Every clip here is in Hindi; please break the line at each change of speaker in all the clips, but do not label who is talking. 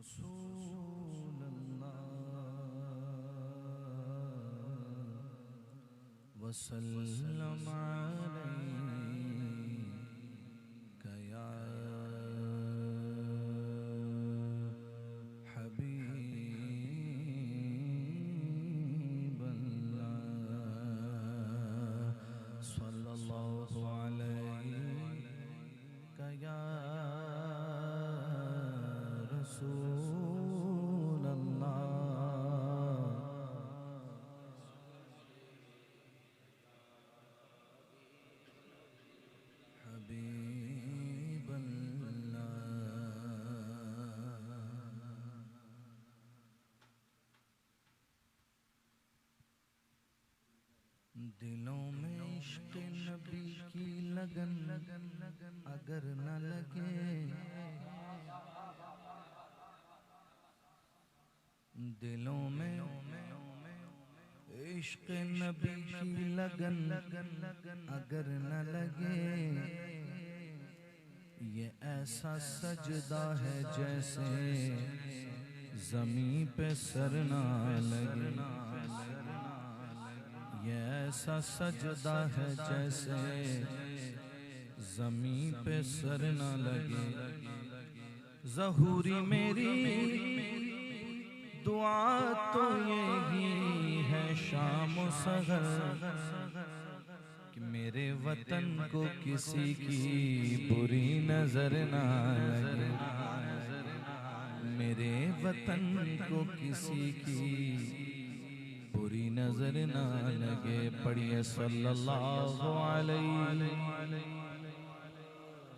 रसूल अल्लाह वसल्लम अलैका या हबीब अल्लाह सल्लल्लाहु अलैका या रसूल अल्लाह हबीब अल्लाह। दिलों में इश्क नबी की लगन अगर न लगे, दिलों में इश्क नबी की लगन अगर न लगे, ये ऐसा सजदा है जैसे ज़मीं पे सर ना लगे। ये ऐसा सजदा है जैसे ज़मीं पे सर ना लगे। ज़हूरी मेरी दुआ तो यही है शाम सहर कि मेरे वतन को किसी की बुरी नजर ना लगे, मेरे वतन को किसी की बुरी नजर ना लगे। पढ़िए सल्लल्लाहु अलैहि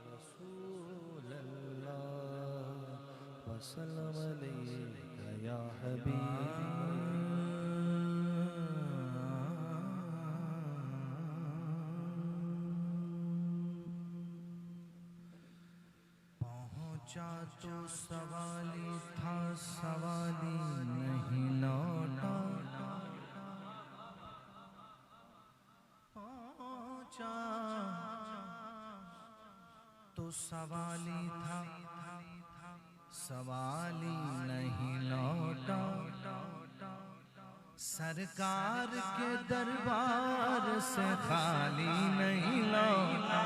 रसूल अल्लाह वसल्लम अलैका या हबीब। पहुंचा तो सवाली था, सवाली नहीं लौटा। पहुंचा तो सवाली था, सवाली नहीं लौटा। सरकार के दरबार से खाली नहीं लौटा।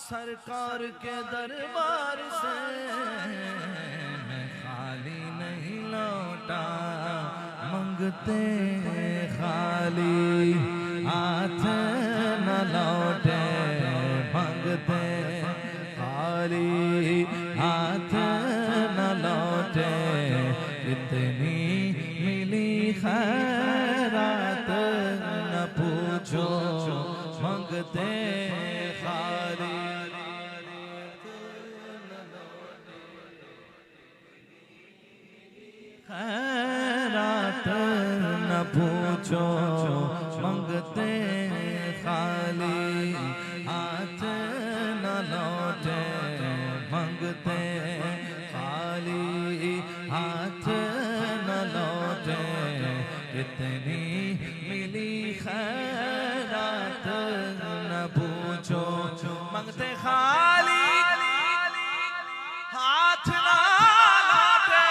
सरकार के दरबार से मैं खाली नहीं लौटा। मंगते खाली हाथ न लौटे, मंगते खाली हाथ न लौटे। कितनी मिली खैरात न पूछो, मंगते खाली खैरात न पूछो। मंगते खाली हाथ न लौटे, मंगते खाली हाथ न लौटे। कितनी मिली खैरात न पूछो, मंगते खाली हाथ न लौटे।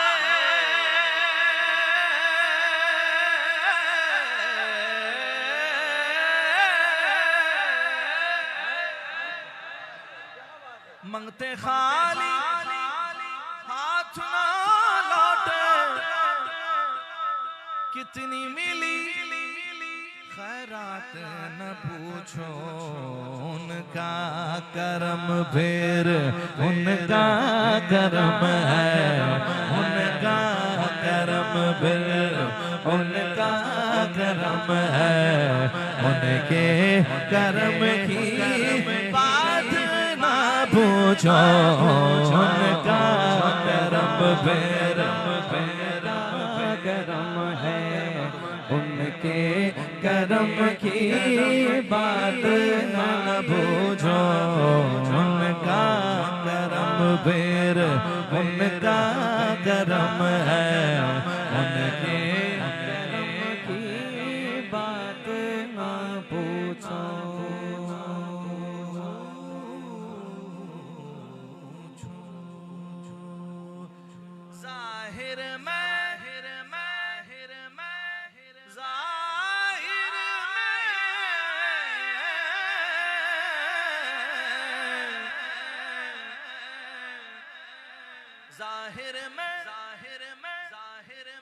मंगते खाली हाथ ना लौटे। कितनी मिली खैरात न पूछो, उनका करम फिर उनका करम है, उनका करम फिर उनका करम है। उनके करम की बात ना पूछो, उनका करम फिर करम है। उनके करम की बात न पूछो, उनका करम फिर उनका करम है। उनके करम की बात न पूछो। जाहिर माहिर माहिर माहिर जाहिर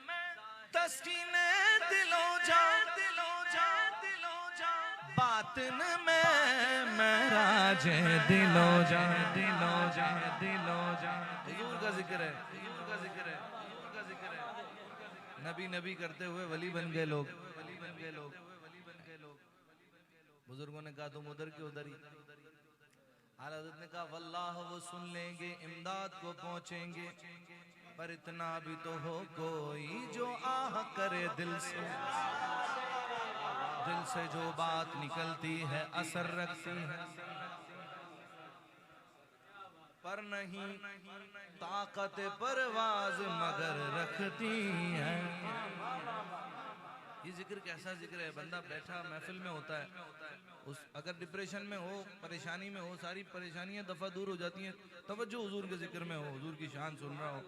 में तस्कीने दिलो जा बातिन में महराज दिलो जा हुजूर का जिक्र है, नबी नबी करते हुए वली बन गए लोग। बुजुर्गों ने कहा तुम उधर की उधर ही। आला हज़रत ने कहा वल्लाह वो सुन लेंगे, इमदाद को पहुंचेंगे, पर इतना भी तो हो कोई जो आह करे दिल से जो बात निकलती है असर रखती है, पर नहीं ताकत परवाज मगर रखती है। ये जिक्र कैसा जिक्र है, बंदा बैठा महफिल में होता है, उस अगर डिप्रेशन में हो, परेशानी में हो, सारी परेशानियां दफा दूर हो जाती हैं, तवज्जो हुजूर के जिक्र में हो, हुजूर की शान सुन रहा हो,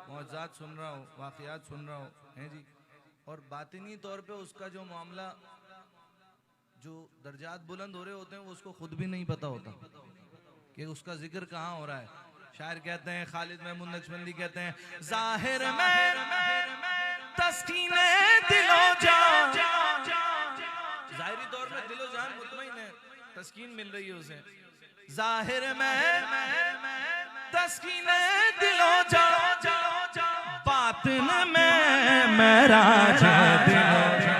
मौजज़ात सुन रहा हो, वाक़ियात सुन रहा हो, हैं जी। और बातिनी तौर पे उसका जो मामला, जो दर्जात बुलंद हो रहे होते हैं, वो उसको खुद भी नहीं पता होता कि उसका जिक्र कहाँ हो रहा है। शायर कहते हैं, खालिद महमूद नक्शबंदी कहते हैं, ज़ाहिर में तस्कीने दिलो जान, ज़ाहिरी तौर पे दिलो जान मुतमईन है, तस्कीन मिल रही है उसे। ज़ाहिर में तस्कीने दिलो जान बातिन में महराज दिलो जान।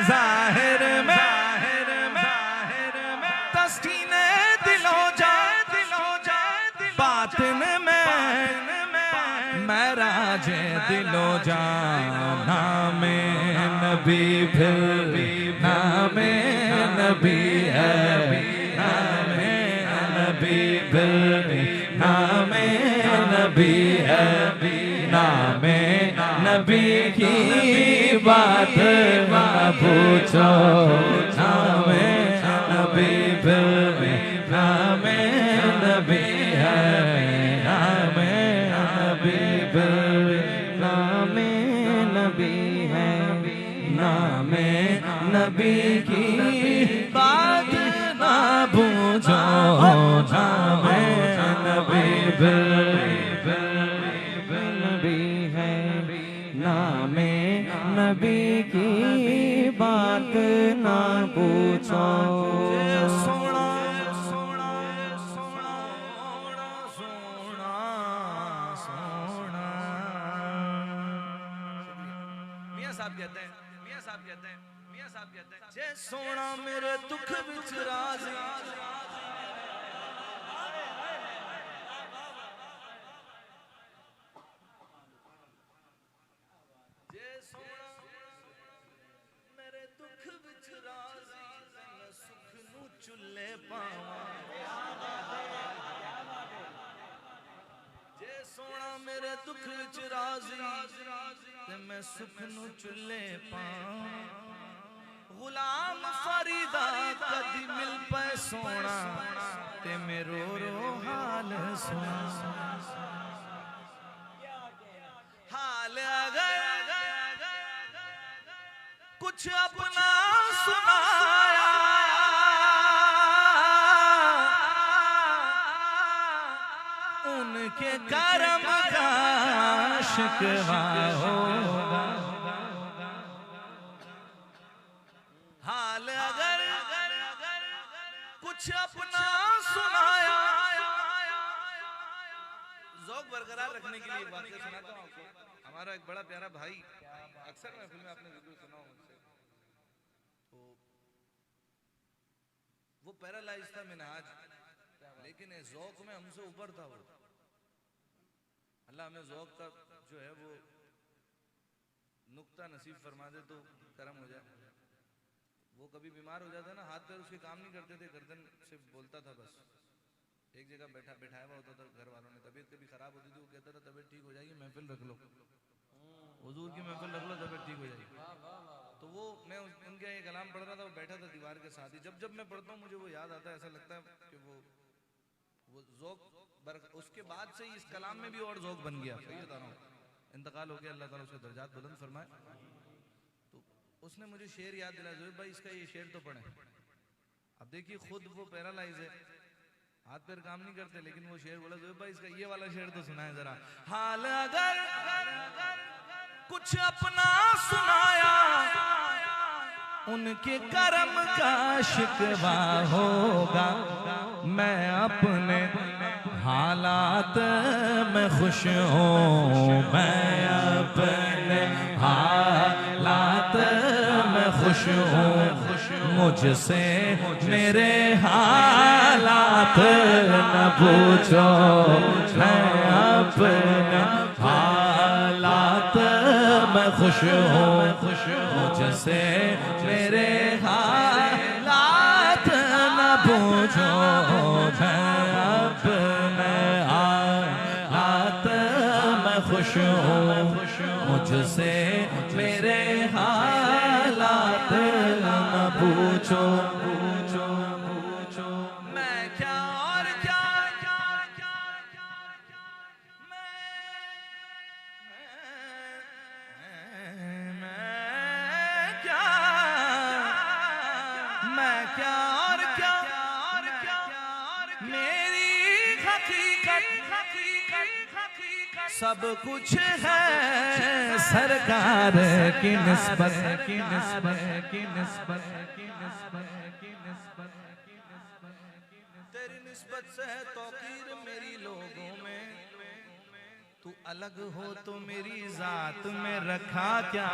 ज़ाहिर में तस्कीने दिलो जा बातिन में महराज दिलो जा। नामे नबी फिर नामे नबी है, नामे नबी फिर नामे नबी है, नामे नबी की बात ना पूछो, नामे नबी फिर नामे नबी है, नामे नबी फिर नामे नबी है, नामे नबी की बात ना पूछो, नामे नबी फिर नबी है, नामे नबी की बात ना पूछो। सोना सोना सोना सोना सोना। मियां साहब कहते हैं, जे सोना मेरे दुख विच राज़ी, चुल्ले पावा, जे सोना मेरे दुख विच राज़ी ते मैं सुख नू चुल्ले पावा। गुलाम फरीदा कदी मिल पे सोना ते मेरो रो हाल सुना। हाल अगर कुछ अपना सुनाया, उनके करम का शिकवा होगा। हाल अगर कुछ अपना सुनाया, ज़ौक़ बरकरार रखने के लिए एक वाक़या सुनाता हूँ आपको। हमारा एक बड़ा प्यारा भाई, अक्सर महफिल में आपने ज़िक्र सुना हो मुझसे, तो वो पैरालाइज था मिनहाज, लेकिन ज़ौक़ में हमसे ऊपर था वो। अल्लाह हमें ज़ौक़ का जो है वो नुक्ता नसीब फरमा दे तो करम हो जाए। वो कभी बीमार हो जाता ना, हाथ पैर उसके काम नहीं करते थे, गर्दन से बोलता था बस। एक जगह बैठाया हुआ होता था, घर वालों ने, तबीयत कभी खराब होती थी, वो कहता था तबीयत ठीक हो जाएगी, महफिल रख लो, हुजूर की महफिल रख लो, तबीयत ठीक हो जाएगी। तो वो मैं उनके एक कलाम पढ़ रहा था, वो बैठा था दीवार के साथ ही। जब जब मैं पढ़ता हूँ मुझे वो याद आता है, ऐसा लगता है कि वो ज़ौक़ उसके बाद से ही इस कलाम में भी और ज़ौक़ बन गया। सही बता रहा हूँ, इंतकाल हो गया, अल्लाह ताला उसके दर्जात बुलंद फरमाए। तो उसने मुझे शेर याद दिलाया, ज़ोहैब भाई इसका ये शेर तो पढ़े। अब देखिए खुद वो पैरालाइज है, हाथ पैर काम नहीं करते, लेकिन वो शेर बोला, ज़ोहैब भाई इसका ये वाला शेर तो सुनाए जरा। हाल अगर कुछ अपना सुनाया, उनके करम का शिकवा होगा। मैं अपने हालात में खुश हूँ, मैं अपने हालात में खुश हूँ। मुझसे मेरे हालात न पूछो, मैं अपने हालात में खुश हूँ। मुझसे मेरे हालात न पूछो, मैं अपने हालात में खुश हूँ। मुझसे मेरे हालात न पूछो। मैं क्या और क्या मैं क्या और क्या मेरी हकीकत सब कुछ है सरकार की निस्बत। तेरी निस्बत से है तौकीर मेरी लोगों में, तू अलग हो तो मेरी जात में रखा क्या।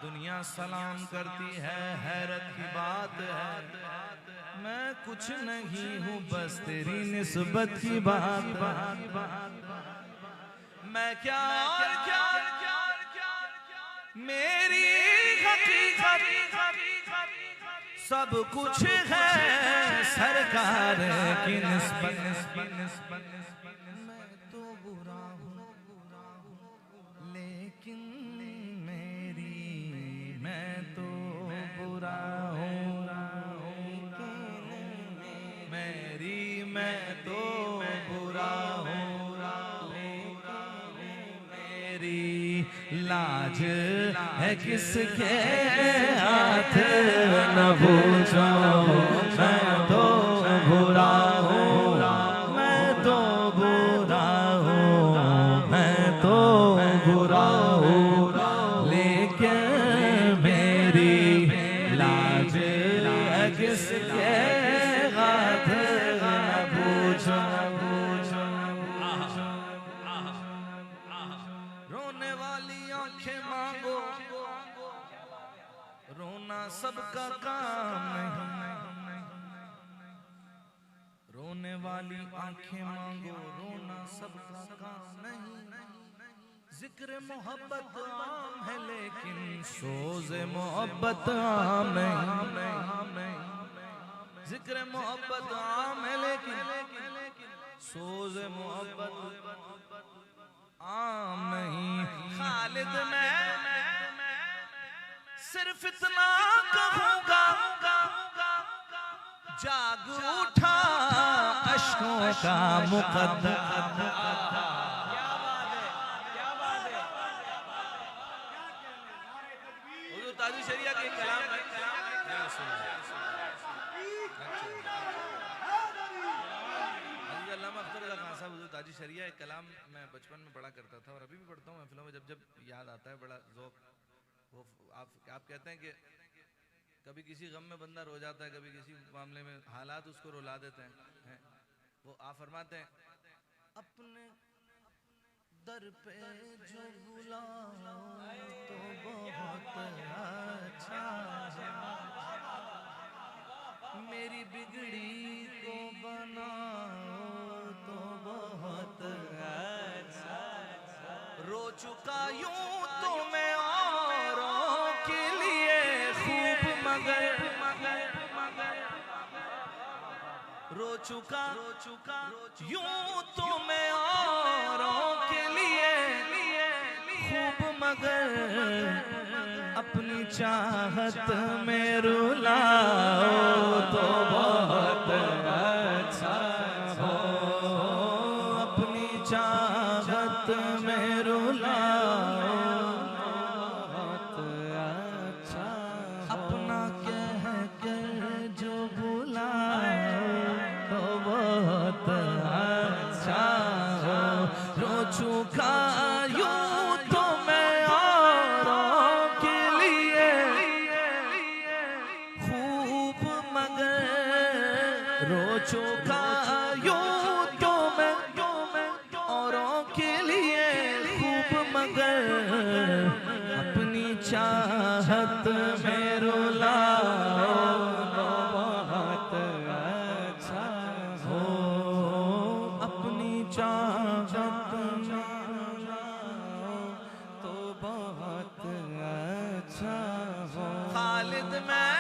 दुनिया सलाम करती है, हैरत की बात है। मैं कुछ नहीं हूँ बस तेरी निस्बत की बात। मैं क्या और क्या मेरी हकीकत सब कुछ है सरकार की निस्बत। मैं तो बुरा हूँ लेकिन मैं तो बुरा हूँ, मैं तो बुरा हूँ, मेरी लाज है किसके हाथ न पूछो। मैं तो बुरा हूँ, मैं तो बुरा हूँ, मैं तो बुरा हूँ, लेकिन मेरी लाज है किसके हाथ न पूछो। रोने वाली आंखें मांगो, रोना सबका काम नहीं। रोने वाली आंखें मांगो, रोना सबका काम नहीं। जिक्र मोहब्बत आम है लेकिन सोज़ मोहब्बत आम नहीं। जिक्र मोहब्बत आम है लेकिन सोज़ मोहब्बत आम नहीं। खालिद मैं सिर्फ इतना कहूँगा, जाग उठा अश्कों का मुकद्दर। ताजु शरिया के कलाम है। ताजु शरिया एक कलाम मैं बचपन में पढ़ा करता था और अभी भी पढ़ता हूँ महफिलों में। जब जब याद आता है बड़ा ज़ौक़। वो आप कहते हैं कि कभी किसी गम में बंदा रो जाता है, कभी किसी मामले में हालात उसको रुला देते हैं। वो आप फरमाते हैं, अपने दर पे जो बुलाओ तो बहुत अच्छा है, मेरी बिगड़ी को बनाओ तो बहुत अच्छा। रो चुका यूं तो मैं औरों के लिए खूब, मगर रो चुका यूं तो मैं औरों के लिए खूब, मगर अपनी चाहत में रुलाओ तो बहुत अच्छा हो, अपनी चाहत में रुलाओ बहुत अच्छा, अपना कह कर जो बुलाओ तो बहुत अच्छा हो, रो चुका रो चुका यूं तो मैं औरों के लिए खूब, मगर अपनी चाहत में रुलाओ तो बहुत अच्छा हो, अपनी चाहत में रुलाओ तो बहुत अच्छा हो। खालिद मैं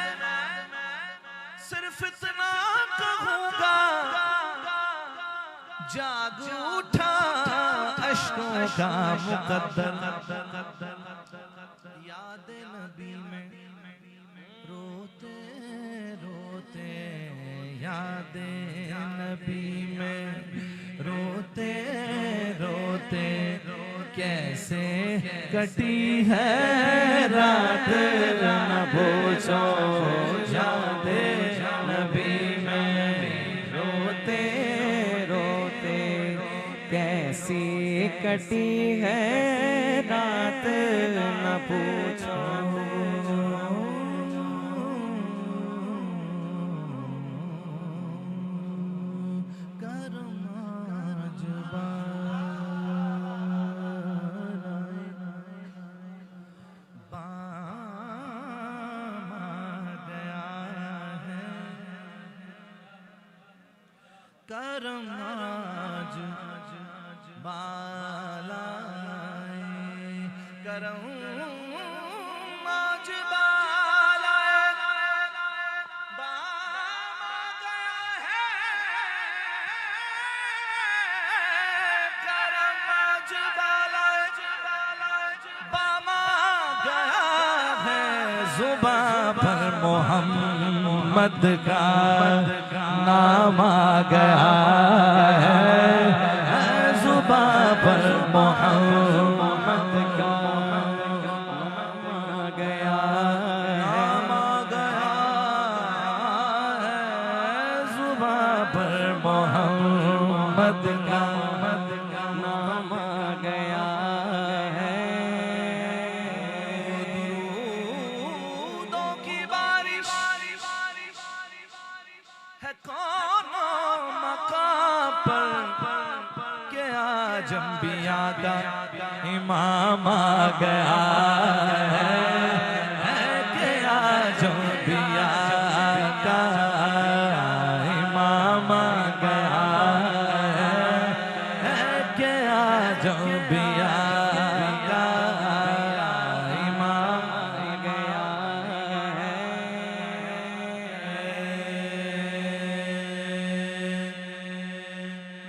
सिर्फ इतना कहूँगा, जाग उठा अश्कों का मुकद्दर, याद नबी में रोते रोते, याद नबी में रोते रोते, कैसे कटी है रात न पूछो, याद नबी में रोते रोते, कैसी कटी है रात न पूछो। करम आज बालाए, करम आज बालाए, बामा गया है, करम आज बालाए, बामा गया है, जुबां पर मोहम्मद का नाम आ गया है, जुबां पर मोहम्मद का नाम आ गया है, जुबां पर मोहम्मद का नाम आ गया है। दुरूदों की बारिश है कौनो मकाम पर, के आज अंबिया का इमाम आ गया है, के आज अंबिया का इमाम आ गया है, के आज अंबिया का इमाम आ गया है।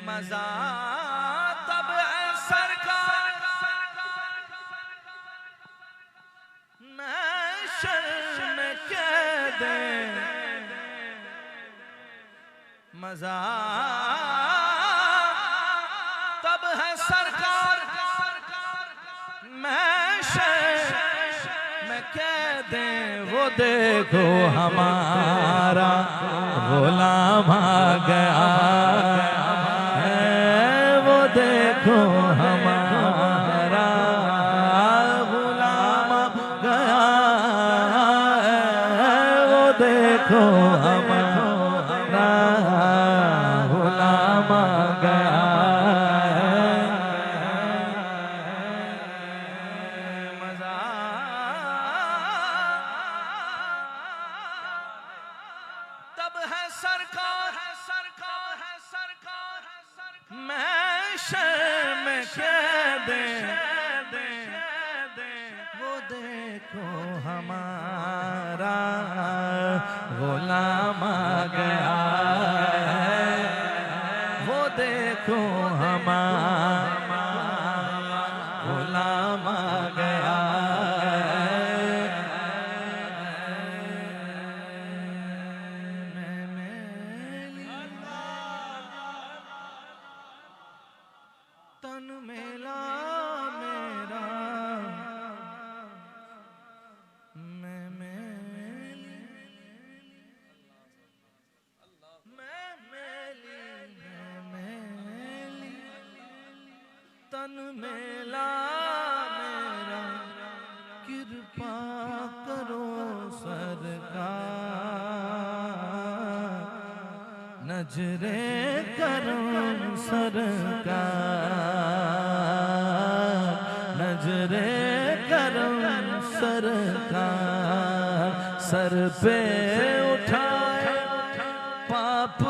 मजा तब सरकार महशर में कैद, मजा तब है सरकार महशर में कैद, वो देखो हमारा गुलाम आ गया है, वो देखो हमारा गुलाम आ गया है, वो देखो हमारा गुलाम आ गया है। मजा तब है सरकार महशर में कैद, वो देखो हमारा गुलाम आ गया है, वो देखो हमारा गुलाम आ गया है, तन मेला मेरा, कृपा करो सरकार, नजरे करो सरकार, नजरे करो सरकार। सर पे उठाए पाप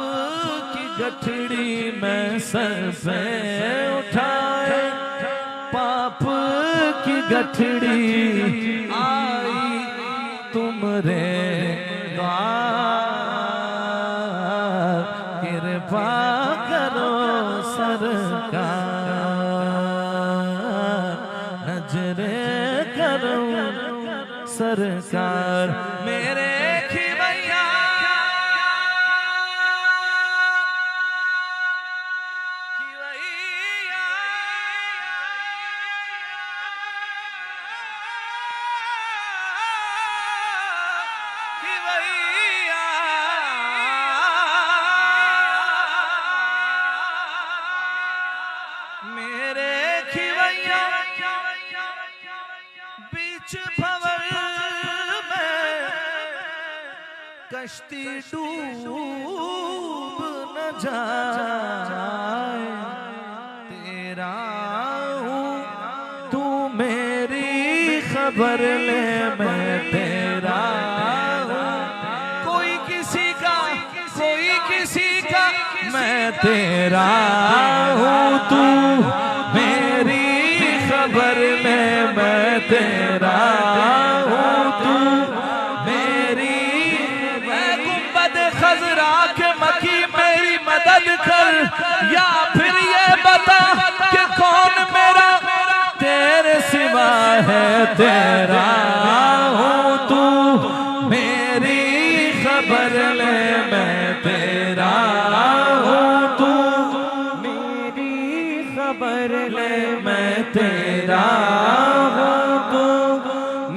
की गठड़ी में, सर पे उठाए पाप की गठड़ी, आई तुमरे द्वार, कृपा करो सरकार, नजरे करो सरकार। मेरे खिवैया मेरे खिवैया बीच भंवर में, कश्ती डूब न जाए, तेरा हूँ तू मेरी खबर ले, मैं तेरा हूँ कोई किसी का, कोई किसी का, मैं तेरा हूँ तू मेरी खबर ले, मैं तेरा हूँ तू मेरी। मैं गुंबद खजरा के मकी मेरी मदद कर, या फिर ये बता कि कौन मेरा तेरे सिवा है, तेरा हूँ तू मेरी खबर ले, मैं तेरा हूँ तू मेरी खबर ले, मैं तेरा हूँ तू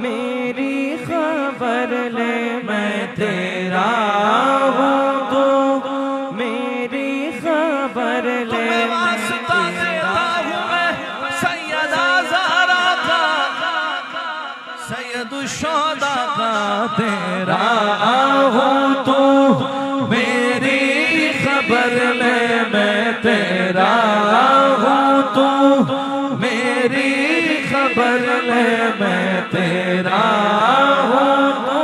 मेरी खबर ले, मैं तेरा हूँ तू मेरी खबर ले। वास्ता देता हूँ मैं सैयदा ज़हरा का, सैयद शुहदा का, तेरा हूँ तू मेरी खबर ले, मैं तेरा हूँ तू मेरी खबर ले, मैं तेरा हूँ तू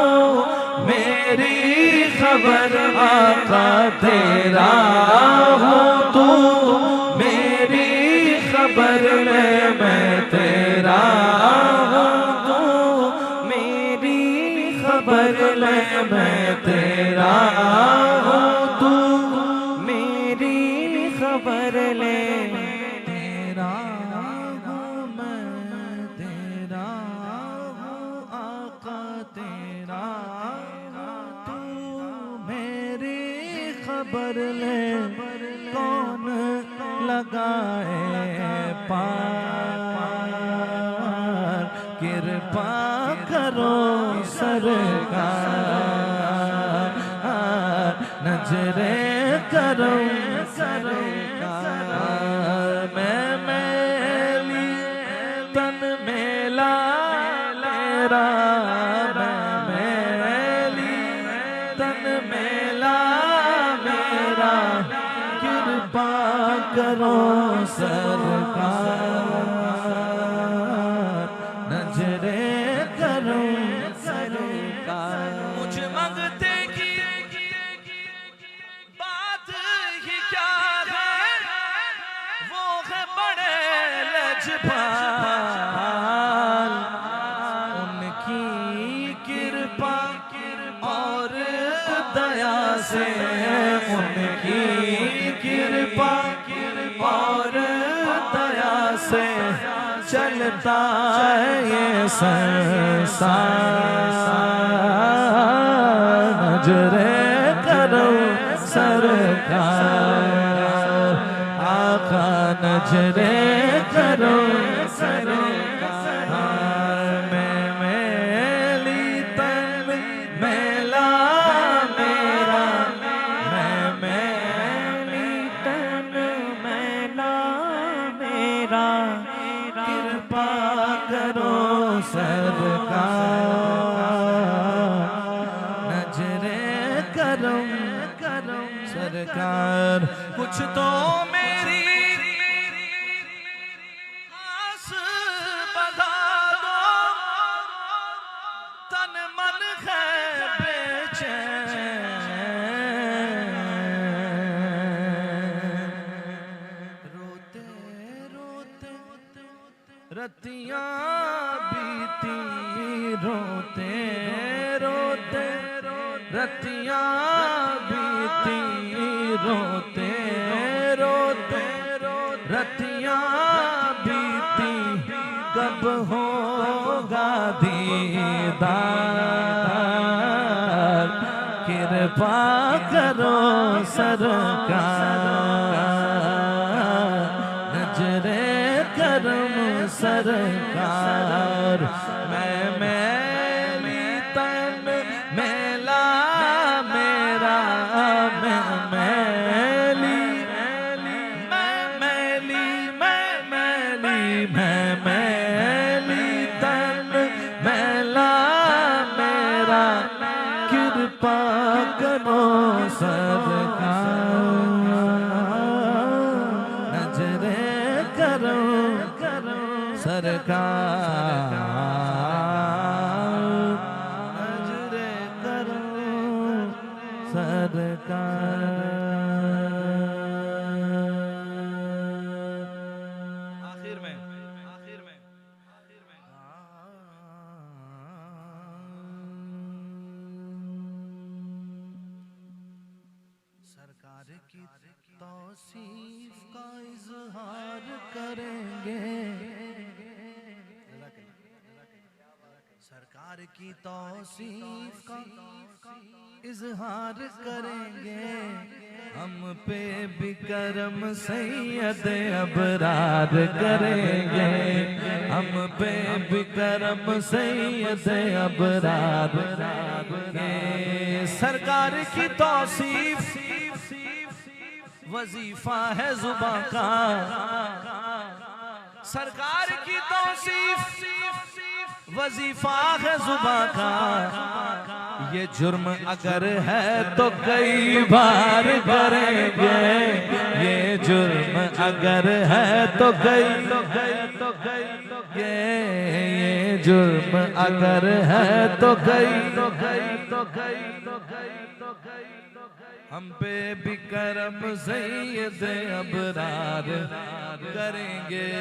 मेरी खबर। आका तेरा हूँ तू मेरी खबर ले, मैं तेरा हूँ तू मेरी खबर ले, मैं तेरा हूँ तू मेरी खबर ले, तेरा हूँ मैं, तेरा हूँ आका, तेरा तू मेरी खबर ले। कौन लगाए पार, कृपा करो सरकार, नजरे करो सरकार। मैं मैली तन मेला मेरा, मैं मैली तन मेला मेरा, कृपा करो सरकार, नजरे करो सरकार। मुझ मंगते की बात ही क्या है, वो है बड़े लजपाल, उनकी कृपा और दया से, उनकी कृपा और दया से चलता है ये संसार, नजरे करो सरकार, आका नजरे करो सरकार। मैं मैली तन मेला मेरा, मैं मैली तन मेला मेरा, सरकार। कुछ तो मेरी आस बधा दो, तन मन है बेचैन। रोते रोते रतियां बीती, रोते रोते रतियां बीती, रोते रोते रतियां बीती, कब होगा दीदार। कृपा करो सरकार, नजरे करम सरकार। मैं मैली तन मैला मेरा, मैं मैली तन मैला मेरा, कृपा करो सरकार। नजरे करो सरकार, नजरे करो सरकार। आखिर में सरकार की तौसीफ का इजहार करेंगे, सरकार की तौसीफ का इजहार करेंगे। हम पे भी करम सैयद अबरार करेंगे, हम पे भी करम सैयद अबरार करेंगे। सरकार की तौसीफ वजीफा है जुबां का, सरकार की तौसीफ वजीफा है जुबां का। ये जुर्म अगर है तो कई बार करेंगे, ये जुर्म अगर है तो कई ये जुर्म अगर है तो कई हम पे भी करम सैयद अबरार करेंगे।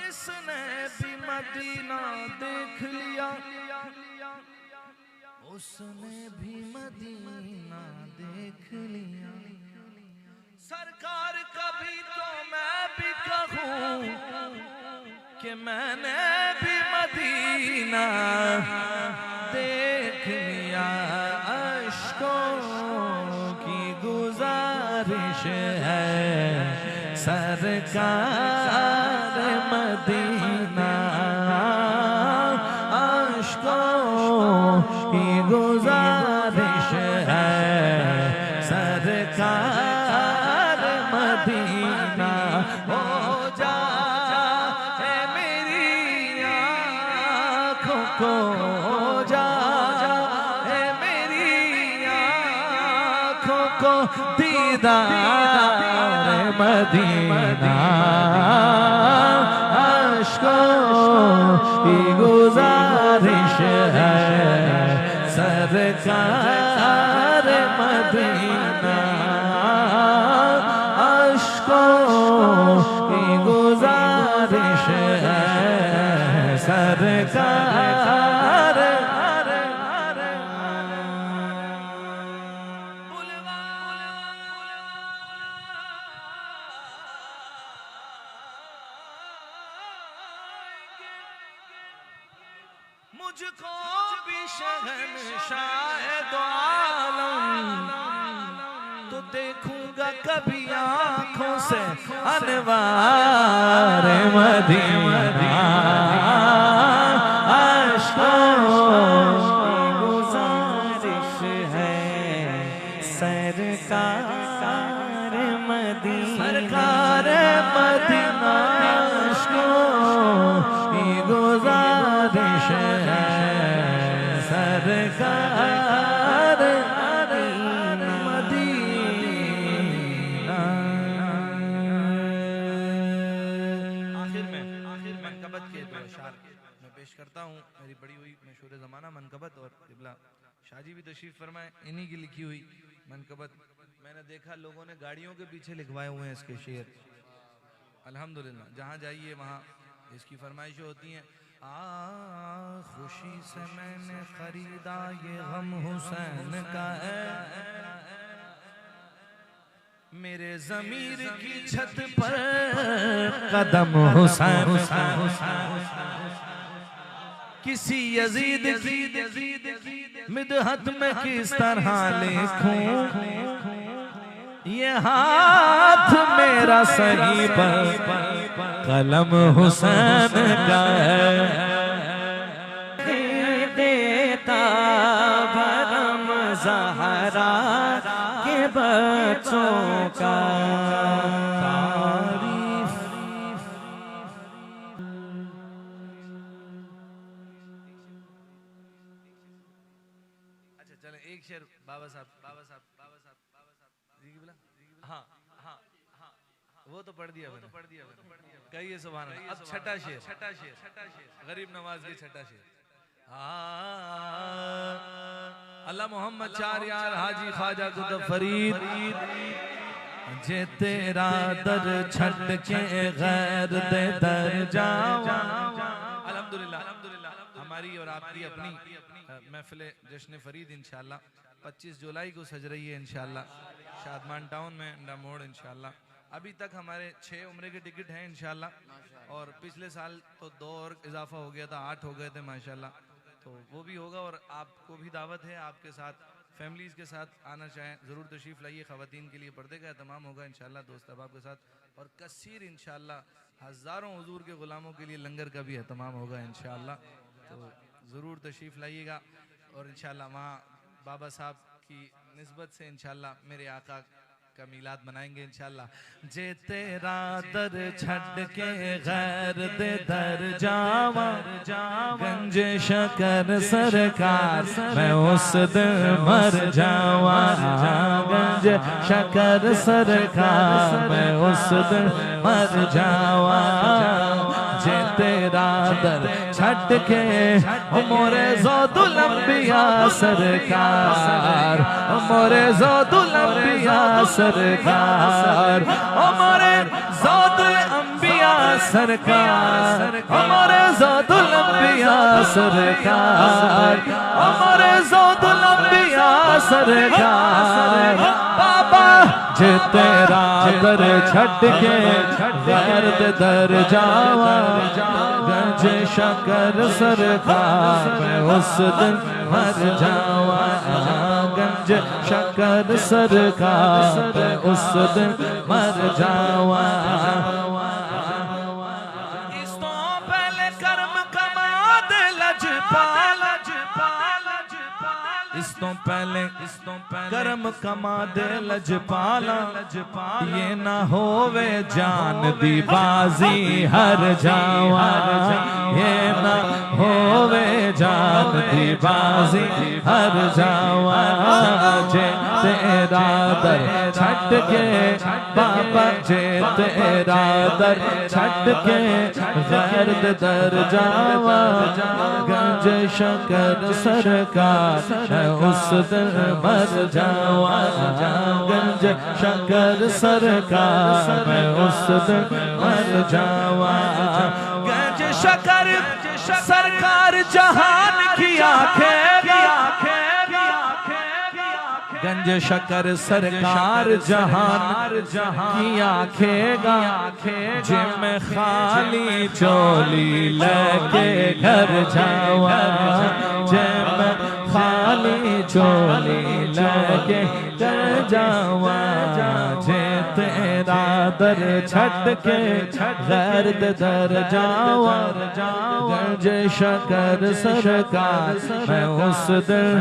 इसने भी मदीना देख लिया, उसने भी मदीना देख लिया। सरकार कभी तो मैं भी कहूँ कि मैंने भी मदीना देख लिया। अश्कों की गुजारिश है सरकार मदीना, अश्कों की गुजारिश है सरकार मदीना। हो जा मेरी आँखों को, हो जा मेरी आँखों को दीदार मदीना। अश्कों की गुजारिश है सरकार मदीना, अश्कों की गुजारिश है सरकार। मुझको भी शहंशाह दो आलम तो देखूंगा कभी आँखों से अनवार मदीना
गुजारिश है सरकार मदीना
सरकार मदीना की गुजारिश है सरकार मदीना। आखिर में मनकबत के दो अशार मैं पेश करता हूँ। मेरी बड़ी हुई मशहूर ज़माना मनकबत और क़िबला शाहजी भी तशरीफ़ फरमाए, इन्हीं की लिखी हुई मनकबत। मैंने देखा लोगों ने गाड़ियों के पीछे लिखवाए हुए हैं इसके शेर। अल्हम्दुलिल्लाह जहाँ जाइए वहाँ इसकी फरमाइशें होती हैं। खुशी से मैंने खरीदा ये गम हुसैन का है, मेरे ज़मीर की छत पर कदम हुसैन। किसी यजीद मिदहत में किस तरह लिखूं, ये हाथ मेरा सही पर कलम हुसैन का है।
देता भरम ज़हरा के बच्चों का तारीफ।
अच्छा चले एक शेर बाबा साहब हाँ हाँ हाँ वो तो पढ़ दिया कहिए सुभान अल्लाह। अब छठा शेर गरीब नवाज की छठा शेर। अल्लाह मोहम्मद चार यार हाजी ख्वाजा कुतुब फरीद जे तेरा दर छट के गैर दे दर जावा। अल्हम्दुलिल्लाह हमारी और आपकी अपनी महफिल जश्न फरीद इंशाल्लाह 25 जुलाई को सज रही है इंशाल्लाह शादमान टाउन में मोड़ इंशाल्लाह। अभी तक हमारे 6 उम्रे के टिकट हैं इंशाल्लाह और पिछले साल तो 2 और इजाफा हो गया था, 8 हो गए थे माशाल्लाह। तो वो भी होगा और आपको भी दावत है, आपके साथ फैमिलीज़ के साथ आना चाहें ज़रूर तशरीफ़ लाइए। ख़वातीन के लिए पर्दे का एहतमाम होगा इंशाल्लाह दोस्त अहबाब के साथ और कसीर इंशाल्लाह हज़ारों हुजूर के ग़ुलामों के लिए लंगर का भी एहतमाम होगा इंशाल्लाह। तो ज़रूर तशरीफ़ लाइएगा और इंशाल्लाह वहाँ बाबा साहब की निस्बत से इंशाल्लाह मेरे आका का मीलाद मनाएंगे इंशाल्लाह। जे तेरा दर छड़ के गैर दे दर जावा, गंज शकर सरकार मैं उस दिन मर जावा। गंज शकर सरकार मैं उस दिन मर जावा। जे तेरा दर छड़ के मोरे ज़ौदुल अंबिया सरकार, मोरे ज़ौदुल अंबिया सरकार, मोरे ज़ौदुल अंबिया सरकार, मोरे ज़ौदुल अंबिया सरकार, मोरे ज़ौदुल अंबिया सरकार। बाबा जे तेरा दर छड़ के गैर दे दर जावा, गंज शकर सरकार मैं उस दिन मर जावा। गंज शकर सरकार मैं उस दिन मर जावा। इस तो पहले कर्म कमा दे लजपाल, इस तो पहले कर्म कमा दे लजपाला, ये ना होवे जान दी बाजी हर जावा। ये ना होवे जान दी बाजी हर जावा। जे तेरा दर छड़ के बाबा, जे तेरा दर छड़ के गैर दे दर जावा। गंज शकर सरकार मैं उस दिन मर जावा। गंज शकर सरकार मैं उस दिन मर जावा। गंज शकर सरकार जहान की आंखें, गंज शकर सरकार जहान की आंखेगा। जिम खाली चोली लेके घर जावा। जिम खाली चोली लेके घर जावा। जे तेरा
दर छड़ के गैर दे दर जावा गंज शकर सरकार मैं उस दिन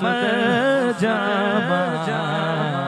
मर जावा